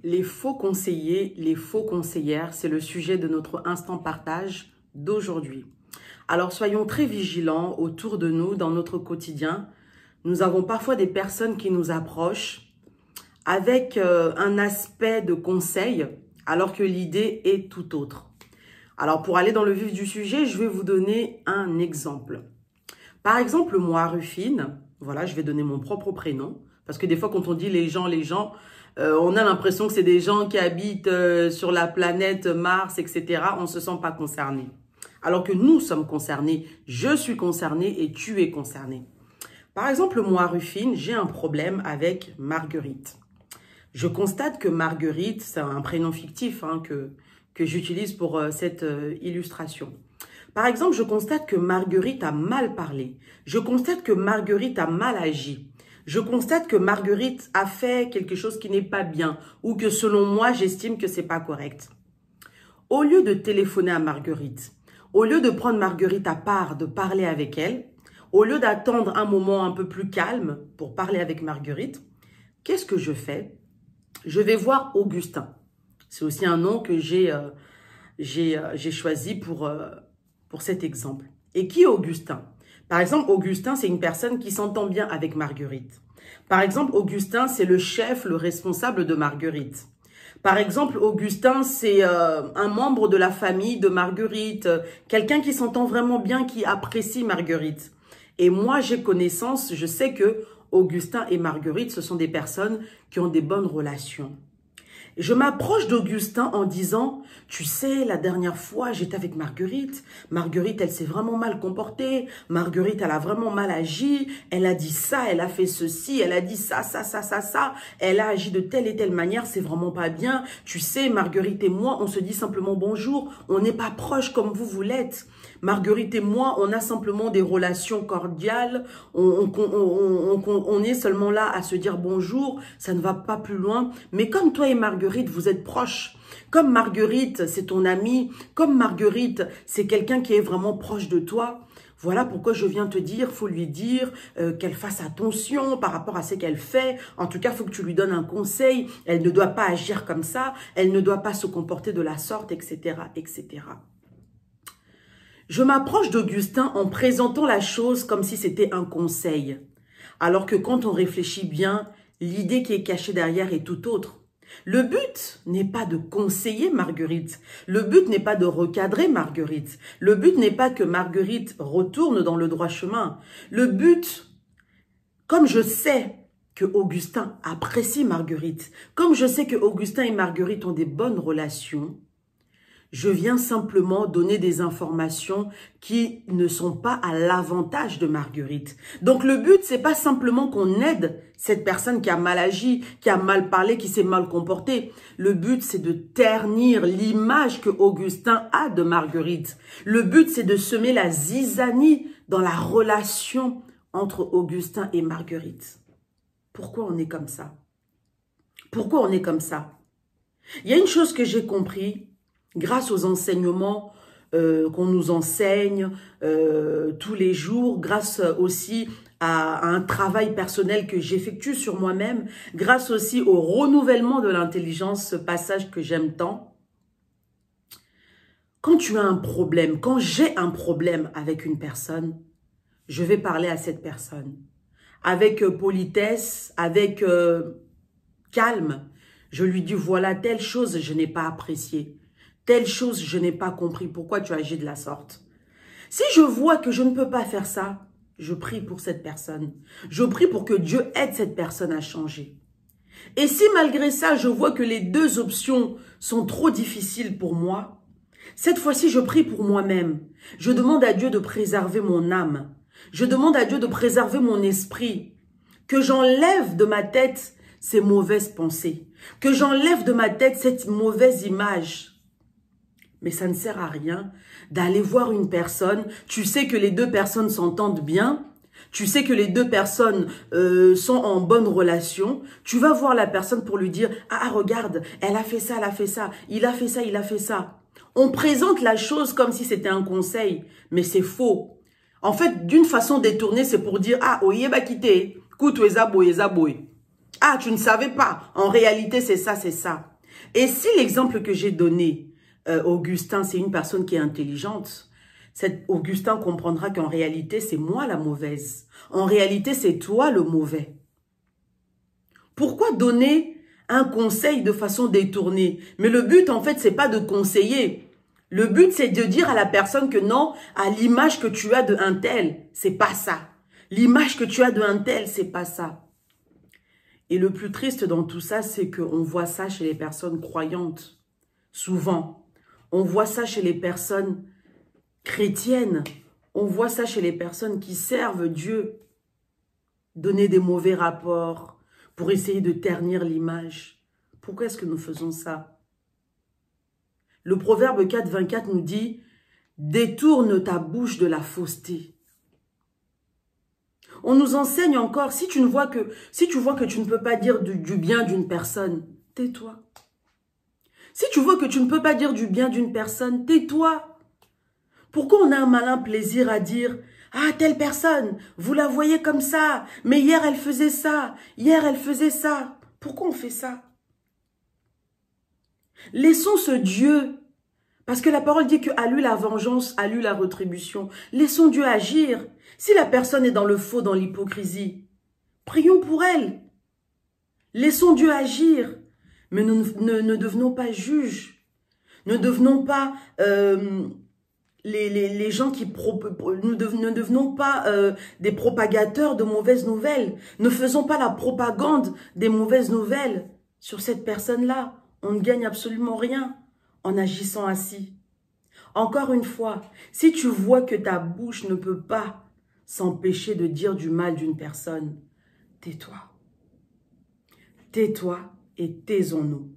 Les faux conseillers, les faux conseillères, c'est le sujet de notre instant partage d'aujourd'hui. Alors soyons très vigilants autour de nous, dans notre quotidien. Nous avons parfois des personnes qui nous approchent avec un aspect de conseil, alors que l'idée est tout autre. Alors pour aller dans le vif du sujet, je vais vous donner un exemple. Par exemple, moi, Rufine, voilà, je vais donner mon propre prénom, parce que des fois quand on dit les gens, on a l'impression que c'est des gens qui habitent sur la planète Mars, etc. On ne se sent pas concerné. Alors que nous sommes concernés, je suis concerné et tu es concerné. Par exemple, moi, Rufine, j'ai un problème avec Marguerite. Je constate que Marguerite, c'est un prénom fictif que j'utilise pour cette illustration. Par exemple, je constate que Marguerite a mal parlé. Je constate que Marguerite a mal agi. Je constate que Marguerite a fait quelque chose qui n'est pas bien ou que selon moi, j'estime que c'est pas correct. Au lieu de téléphoner à Marguerite, au lieu de prendre Marguerite à part, de parler avec elle, au lieu d'attendre un moment un peu plus calme pour parler avec Marguerite, qu'est-ce que je fais? Je vais voir Augustin. C'est aussi un nom que j'ai choisi pour cet exemple. Et qui est Augustin? Par exemple, Augustin, c'est une personne qui s'entend bien avec Marguerite. Par exemple, Augustin, c'est le chef, le responsable de Marguerite. Par exemple, Augustin, c'est un membre de la famille de Marguerite, quelqu'un qui s'entend vraiment bien, qui apprécie Marguerite. Et moi, j'ai connaissance, je sais que Augustin et Marguerite, ce sont des personnes qui ont des bonnes relations. Je m'approche d'Augustin en disant, tu sais, la dernière fois, j'étais avec Marguerite. Marguerite, elle s'est vraiment mal comportée. Marguerite, elle a vraiment mal agi. Elle a dit ça, elle a fait ceci, elle a dit ça. Elle a agi de telle et telle manière, c'est vraiment pas bien. Tu sais, Marguerite et moi, on se dit simplement bonjour. On n'est pas proches comme vous l'êtes. Marguerite et moi, on a simplement des relations cordiales. On est seulement là à se dire bonjour. Ça ne va pas plus loin. Mais comme toi et Marguerite, vous êtes proches. Comme Marguerite, c'est ton amie. Comme Marguerite, c'est quelqu'un qui est vraiment proche de toi. Voilà pourquoi je viens te dire, faut lui dire qu'elle fasse attention par rapport à ce qu'elle fait. En tout cas, il faut que tu lui donnes un conseil. Elle ne doit pas agir comme ça. Elle ne doit pas se comporter de la sorte, etc., etc. Je m'approche d'Augustin en présentant la chose comme si c'était un conseil. Alors que quand on réfléchit bien, l'idée qui est cachée derrière est tout autre. Le but n'est pas de conseiller Marguerite. Le but n'est pas de recadrer Marguerite. Le but n'est pas que Marguerite retourne dans le droit chemin. Le but, comme je sais que Augustin apprécie Marguerite, comme je sais que Augustin et Marguerite ont des bonnes relations, je viens simplement donner des informations qui ne sont pas à l'avantage de Marguerite. Donc le but, c'est pas simplement qu'on aide cette personne qui a mal agi, qui a mal parlé, qui s'est mal comportée. Le but, c'est de ternir l'image que Augustin a de Marguerite. Le but, c'est de semer la zizanie dans la relation entre Augustin et Marguerite. Pourquoi on est comme ça? Pourquoi on est comme ça? Il y a une chose que j'ai compris, grâce aux enseignements qu'on nous enseigne tous les jours, grâce aussi à un travail personnel que j'effectue sur moi-même, grâce aussi au renouvellement de l'intelligence, ce passage que j'aime tant. Quand tu as un problème, quand j'ai un problème avec une personne, je vais parler à cette personne avec politesse, avec calme. Je lui dis, voilà, telle chose, je n'ai pas apprécié. Telle chose, je n'ai pas compris. Pourquoi tu agis de la sorte? Si je vois que je ne peux pas faire ça, je prie pour cette personne. Je prie pour que Dieu aide cette personne à changer. Et si malgré ça, je vois que les deux options sont trop difficiles pour moi, cette fois-ci, je prie pour moi-même. Je demande à Dieu de préserver mon âme. Je demande à Dieu de préserver mon esprit. Que j'enlève de ma tête ces mauvaises pensées. Que j'enlève de ma tête cette mauvaise image. Mais ça ne sert à rien d'aller voir une personne. Tu sais que les deux personnes s'entendent bien. Tu sais que les deux personnes sont en bonne relation. Tu vas voir la personne pour lui dire « Ah, regarde, elle a fait ça, il a fait ça. Il a fait ça. » On présente la chose comme si c'était un conseil, mais c'est faux. En fait, d'une façon détournée, c'est pour dire « Ah, oye ba kite, kutu eza boye eza boye. » Ah, tu ne savais pas. En réalité, c'est ça, c'est ça. Et si l'exemple que j'ai donné, Augustin, c'est une personne qui est intelligente, cet Augustin comprendra qu'en réalité, c'est moi la mauvaise. En réalité, c'est toi le mauvais. Pourquoi donner un conseil de façon détournée? Mais le but, en fait, c'est pas de conseiller. Le but, c'est de dire à la personne que non, à l'image que tu as de un tel, c'est pas ça. L'image que tu as de un tel, c'est pas ça. Et le plus triste dans tout ça, c'est qu'on voit ça chez les personnes croyantes. Souvent, on voit ça chez les personnes chrétiennes. On voit ça chez les personnes qui servent Dieu. Donner des mauvais rapports pour essayer de ternir l'image. Pourquoi est-ce que nous faisons ça? Le proverbe 4, 24 nous dit « Détourne ta bouche de la fausseté ». On nous enseigne encore, si tu vois que tu ne peux pas dire du bien d'une personne, tais-toi. Si tu vois que tu ne peux pas dire du bien d'une personne, tais-toi. Pourquoi on a un malin plaisir à dire « Ah, telle personne, vous la voyez comme ça, mais hier elle faisait ça, hier elle faisait ça. » Pourquoi on fait ça? Laissons ce Dieu, parce que la parole dit qu'à lui la vengeance, à lui la rétribution. Laissons Dieu agir. Si la personne est dans le faux, dans l'hypocrisie, prions pour elle. Laissons Dieu agir. Mais nous ne devenons pas juges. Ne devenons pas les gens qui... ne devenons pas des propagateurs de mauvaises nouvelles. Ne faisons pas la propagande des mauvaises nouvelles sur cette personne-là. On ne gagne absolument rien en agissant ainsi. Encore une fois, si tu vois que ta bouche ne peut pas s'empêcher de dire du mal d'une personne, tais-toi. Tais-toi et taisons-nous.